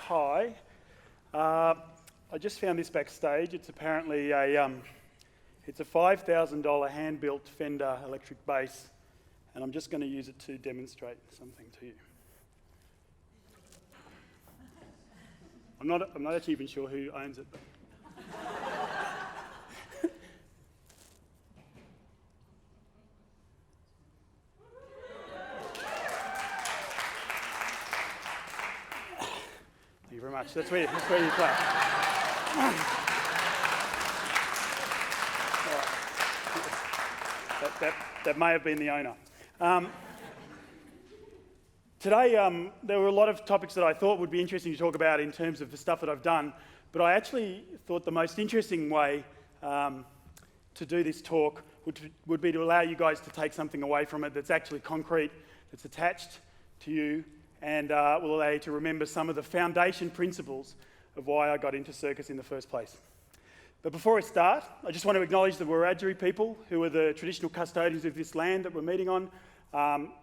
Hi. I just found this backstage. It's apparently a $5,000 hand-built Fender electric bass, and I'm just going to use it to demonstrate something to you. I'm not actually even sure who owns it. But Thank you very much. That's where you play. That may have been the owner. Today, there were a lot of topics that I thought would be interesting to talk about in terms of the stuff that I've done, but I actually thought the most interesting way to do this talk would be to allow you guys to take something away from it that's actually concrete, that's attached to you, and will allow you to remember some of the foundation principles of why I got into circus in the first place. But before I start, I just want to acknowledge the Wiradjuri people, who are the traditional custodians of this land that we're meeting on.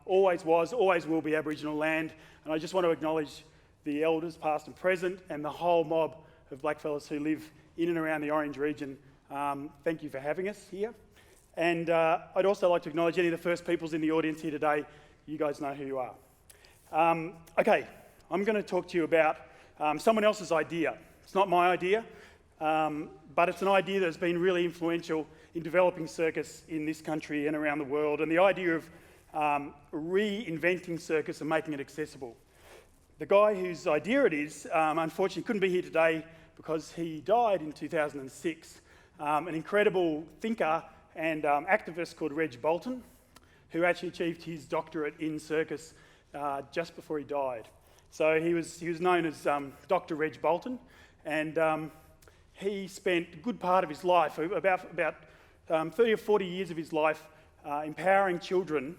Always was, always will be Aboriginal land, and I just want to acknowledge the elders, past and present, and the whole mob of blackfellas who live in and around the Orange region. Thank you for having us here. And I'd also like to acknowledge any of the First Peoples in the audience here today. You guys know who you are. Okay, I'm going to talk to you about someone else's idea. It's not my idea, but it's an idea that's been really influential in developing circus in this country and around the world, and the idea of reinventing circus and making it accessible. The guy whose idea it is, unfortunately couldn't be here today because he died in 2006. An incredible thinker and activist called Reg Bolton, who actually achieved his doctorate in circus just before he died. So he was known as Dr. Reg Bolton, and he spent a good part of his life, about 30 or 40 years of his life, empowering children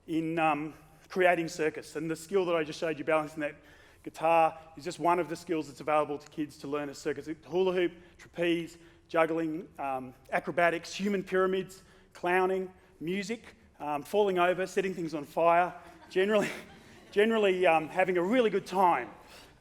in creating circus. And the skill that I just showed you, balancing that guitar, is just one of the skills that's available to kids to learn as circus. Hula hoop, trapeze, juggling, acrobatics, human pyramids, clowning, music, falling over, setting things on fire, generally having a really good time.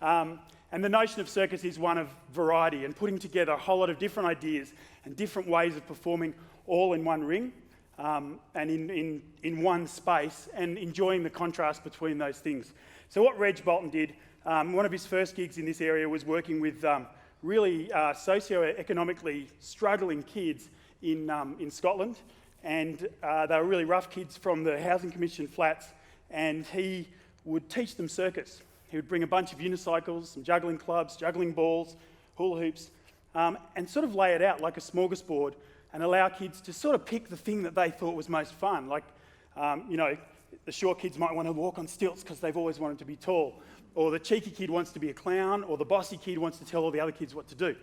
And the notion of circus is one of variety and putting together a whole lot of different ideas and different ways of performing all in one ring and in one space, and enjoying the contrast between those things. So what Reg Bolton did, one of his first gigs in this area was working with really socio-economically struggling kids in Scotland, and they were really rough kids from the Housing Commission flats, and he would teach them circus. He would bring a bunch of unicycles, some juggling clubs, juggling balls, hula hoops, and sort of lay it out like a smorgasbord and allow kids to sort of pick the thing that they thought was most fun. Like, the short kids might want to walk on stilts because they've always wanted to be tall, or the cheeky kid wants to be a clown, or the bossy kid wants to tell all the other kids what to do.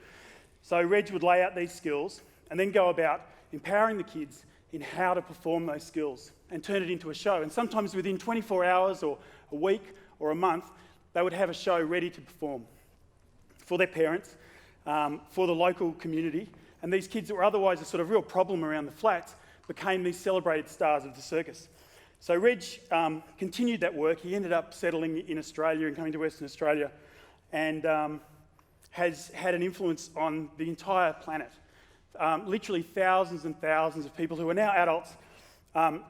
So Reg would lay out these skills and then go about empowering the kids in how to perform those skills and turn it into a show. And sometimes within 24 hours or a week or a month, they would have a show ready to perform for their parents, for the local community. And these kids that were otherwise a sort of real problem around the flats became these celebrated stars of the circus. So Reg continued that work. He ended up settling in Australia and coming to Western Australia, and has had an influence on the entire planet. Literally thousands and thousands of people who are now adults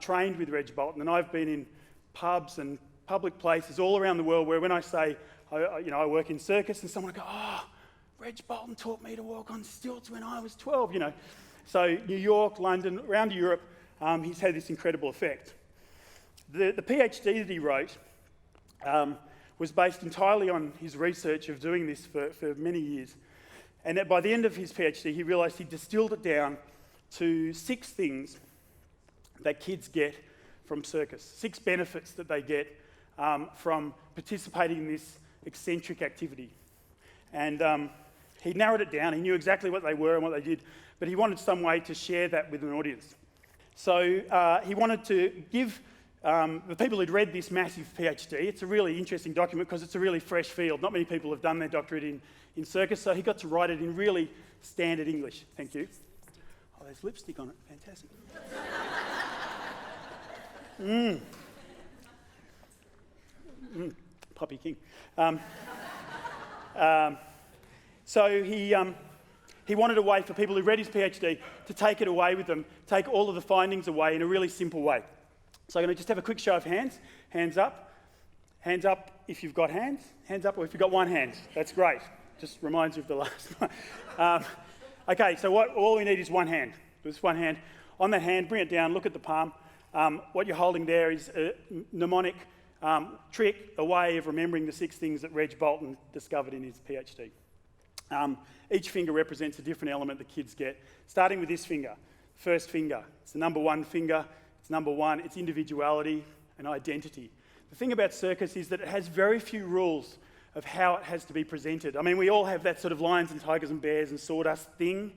trained with Reg Bolton, and I've been in pubs and public places all around the world where when I say, I work in circus, and someone will go, "Oh, Reg Bolton taught me to walk on stilts when I was 12, So New York, London, around Europe, he's had this incredible effect. The PhD that he wrote was based entirely on his research of doing this for many years. And by the end of his PhD, he realised he distilled it down to 6 things that kids get from circus, 6 benefits that they get from participating in this eccentric activity. And he narrowed it down. He knew exactly what they were and what they did, but he wanted some way to share that with an audience. So he wanted to give the people who'd read this massive PhD, it's a really interesting document because it's a really fresh field. Not many people have done their doctorate in circus, so he got to write it in really standard English. Thank you. Oh, there's lipstick on it. Fantastic. Puppy King. So he wanted a way for people who read his PhD to take it away with them, take all of the findings away in a really simple way. So I'm going to just have a quick show of hands. Hands up. Hands up if you've got hands. Hands up or if you've got one hand. That's great. Just reminds you of the last one. Okay, so all we need is one hand. Just one hand. On that hand, bring it down, look at the palm. What you're holding there is a mnemonic trick, a way of remembering the 6 things that Reg Bolton discovered in his PhD. Each finger represents a different element the kids get, starting with this finger, first finger. It's the number 1 finger. It's number 1. It's individuality and identity. The thing about circus is that it has very few rules of how it has to be presented. I mean, we all have that sort of lions and tigers and bears and sawdust thing.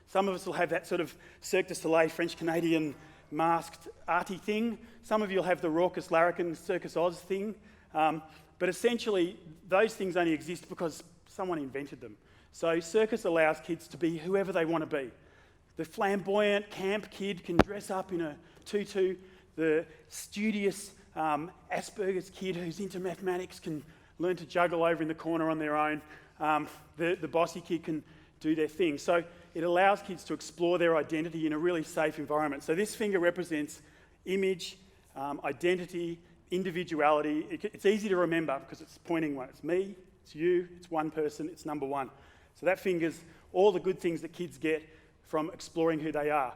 Some of us will have that sort of Cirque du Soleil, French-Canadian masked arty thing. Some of you will have the raucous larrikin Circus Oz thing. But essentially, those things only exist because someone invented them. So circus allows kids to be whoever they want to be. The flamboyant camp kid can dress up in a tutu. The studious Asperger's kid who's into mathematics can learn to juggle over in the corner on their own. The bossy kid can do their thing. So it allows kids to explore their identity in a really safe environment. So this finger represents image, identity, individuality. It's easy to remember because it's pointing one. It's me, it's you, it's one person, it's number 1. So that finger's all the good things that kids get from exploring who they are.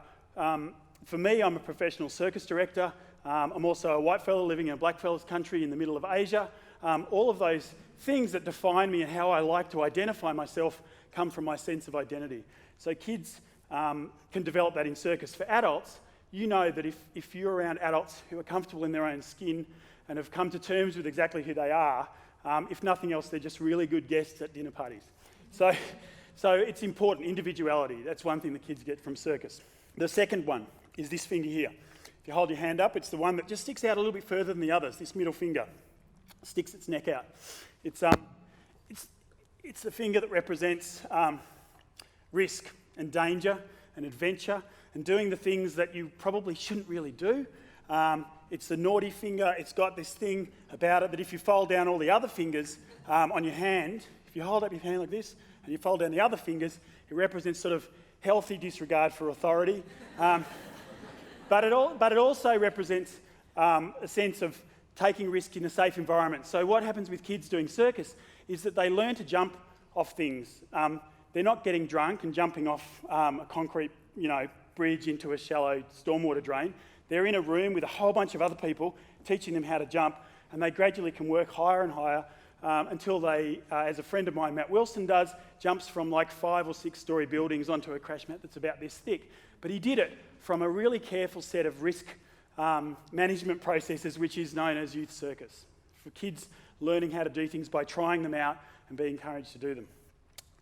For me, I'm a professional circus director. I'm also a white fellow living in a black fella's country in the middle of Asia. All of those things that define me and how I like to identify myself come from my sense of identity. So kids can develop that in circus. For adults, you know that if you're around adults who are comfortable in their own skin and have come to terms with exactly who they are, if nothing else, they're just really good guests at dinner parties. So it's important, individuality. That's one thing the kids get from circus. The second one is this finger here. If you hold your hand up, it's the one that just sticks out a little bit further than the others. This middle finger sticks its neck out. It's the finger that represents risk and danger and adventure and doing the things that you probably shouldn't really do. It's the naughty finger. It's got this thing about it that if you fold down all the other fingers on your hand, if you hold up your hand like this and you fold down the other fingers, it represents sort of healthy disregard for authority. But it also represents a sense of taking risk in a safe environment. So what happens with kids doing circus is that they learn to jump off things. They're not getting drunk and jumping off a concrete, bridge into a shallow stormwater drain. They're in a room with a whole bunch of other people teaching them how to jump, and they gradually can work higher and higher until they, as a friend of mine, Matt Wilson, does, jumps from like 5 or 6 story buildings onto a crash mat that's about this thick. But he did it from a really careful set of risk management processes, which is known as youth circus, for kids learning how to do things by trying them out and being encouraged to do them.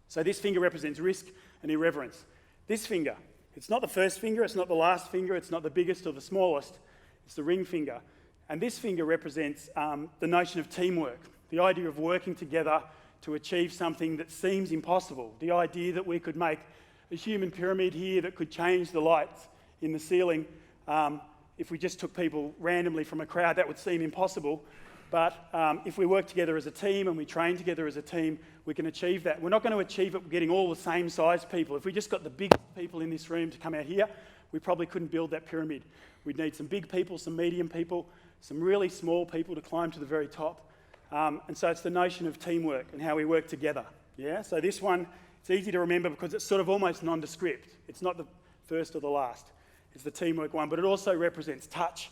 So this finger represents risk and irreverence. This finger, it's not the first finger, it's not the last finger, it's not the biggest or the smallest, it's the ring finger. And this finger represents the notion of teamwork, the idea of working together to achieve something that seems impossible, the idea that we could make a human pyramid here that could change the lights in the ceiling. If we just took people randomly from a crowd, that would seem impossible. But if we work together as a team and we train together as a team, we can achieve that. We're not going to achieve it getting all the same size people. If we just got the biggest people in this room to come out here, we probably couldn't build that pyramid. We'd need some big people, some medium people, some really small people to climb to the very top. And so it's the notion of teamwork and how we work together. Yeah. So this one, it's easy to remember because it's sort of almost nondescript. It's not the first or the last. It's the teamwork one, but it also represents touch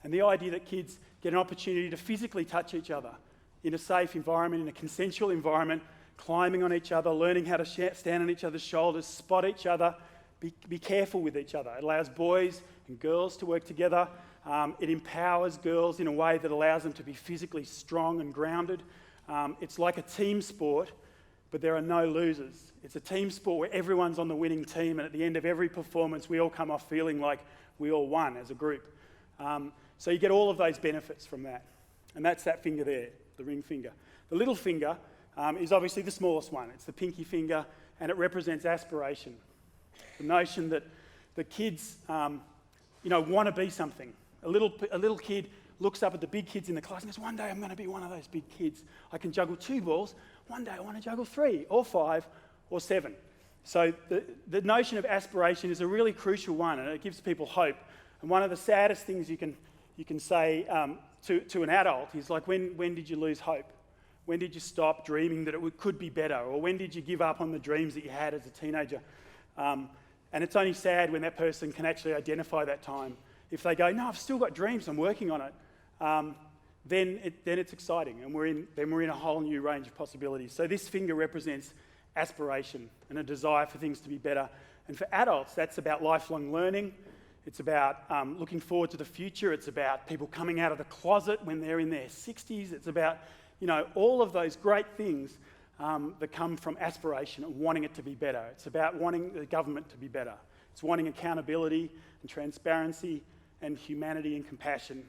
and the idea that kids get an opportunity to physically touch each other in a safe environment, in a consensual environment, climbing on each other, learning how to stand on each other's shoulders, spot each other, be careful with each other. It allows boys and girls to work together. It empowers girls in a way that allows them to be physically strong and grounded. It's like a team sport, but there are no losers. It's a team sport where everyone's on the winning team, and at the end of every performance, we all come off feeling like we all won as a group. So you get all of those benefits from that. And that's that finger there, the ring finger. The little finger is obviously the smallest one. It's the pinky finger, and it represents aspiration. The notion that the kids, want to be something. A little kid looks up at the big kids in the class and goes, one day I'm going to be one of those big kids. I can juggle 2 balls. One day I want to juggle 3 or 5 or 7. So the notion of aspiration is a really crucial one, and it gives people hope. And one of the saddest things you can say to an adult is like, when did you lose hope? When did you stop dreaming that it could be better? Or when did you give up on the dreams that you had as a teenager? And it's only sad when that person can actually identify that time. If they go, no, I've still got dreams, I'm working on it, then it's exciting, and we're in a whole new range of possibilities. So this finger represents aspiration and a desire for things to be better. And for adults, that's about lifelong learning. It's about looking forward to the future. It's about people coming out of the closet when they're in their 60s. It's about, all of those great things that come from aspiration and wanting it to be better. It's about wanting the government to be better. It's wanting accountability and transparency and humanity and compassion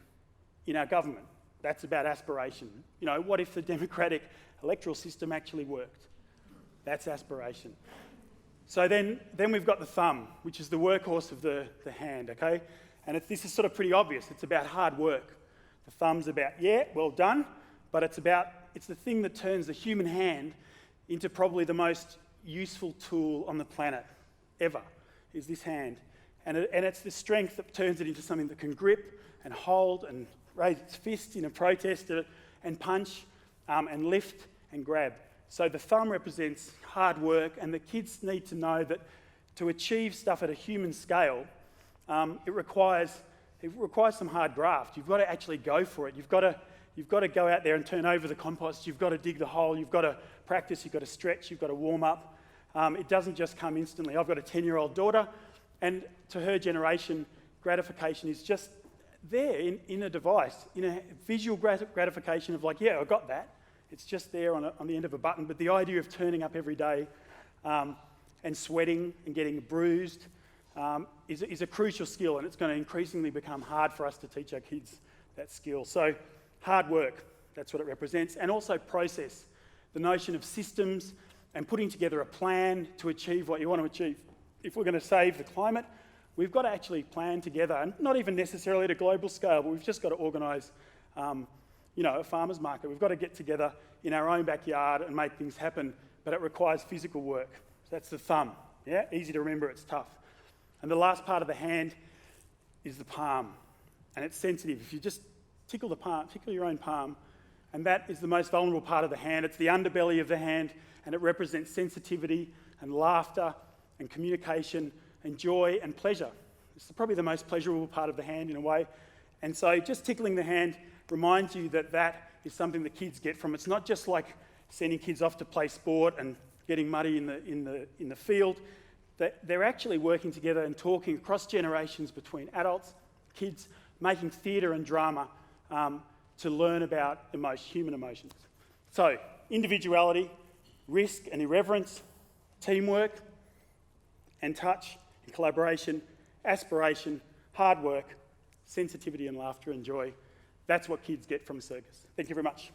in our government. That's about aspiration. What if the democratic electoral system actually worked? That's aspiration. So then we've got the thumb, which is the workhorse of the hand, okay? And this is sort of pretty obvious. It's about hard work. The thumb's about, well done, but it's the thing that turns the human hand into probably the most useful tool on the planet ever, is this hand. And it's the strength that turns it into something that can grip and hold and raise its fist in a protest and punch and lift and grab. So the thumb represents hard work, and the kids need to know that to achieve stuff at a human scale, it requires some hard graft. You've got to actually go for it. You've got to go out there and turn over the compost. You've got to dig the hole. You've got to practice. You've got to stretch. You've got to warm up. It doesn't just come instantly. I've got a 10-year-old daughter, and to her generation, gratification is just there in a device, in a visual gratification of like, I got that. It's just there on the end of a button. But the idea of turning up every day and sweating and getting bruised is a crucial skill, and it's going to increasingly become hard for us to teach our kids that skill. So hard work, that's what it represents. And also process, the notion of systems and putting together a plan to achieve what you want to achieve. If we're going to save the climate, we've got to actually plan together, and not even necessarily at a global scale, but we've just got to organise a farmer's market. We've got to get together in our own backyard and make things happen, but it requires physical work. So that's the thumb. Easy to remember, it's tough. And the last part of the hand is the palm, and it's sensitive. If you just tickle your own palm, and that is the most vulnerable part of the hand. It's the underbelly of the hand, and it represents sensitivity and laughter and communication and joy and pleasure. It's probably the most pleasurable part of the hand in a way. And so just tickling the hand reminds you that is something that kids get from. It's not just like sending kids off to play sport and getting muddy in the field. That they're actually working together and talking across generations between adults, kids, making theatre and drama to learn about human emotions. So individuality, risk and irreverence, teamwork and touch and collaboration, aspiration, hard work, sensitivity and laughter and joy. That's what kids get from a circus. Thank you very much.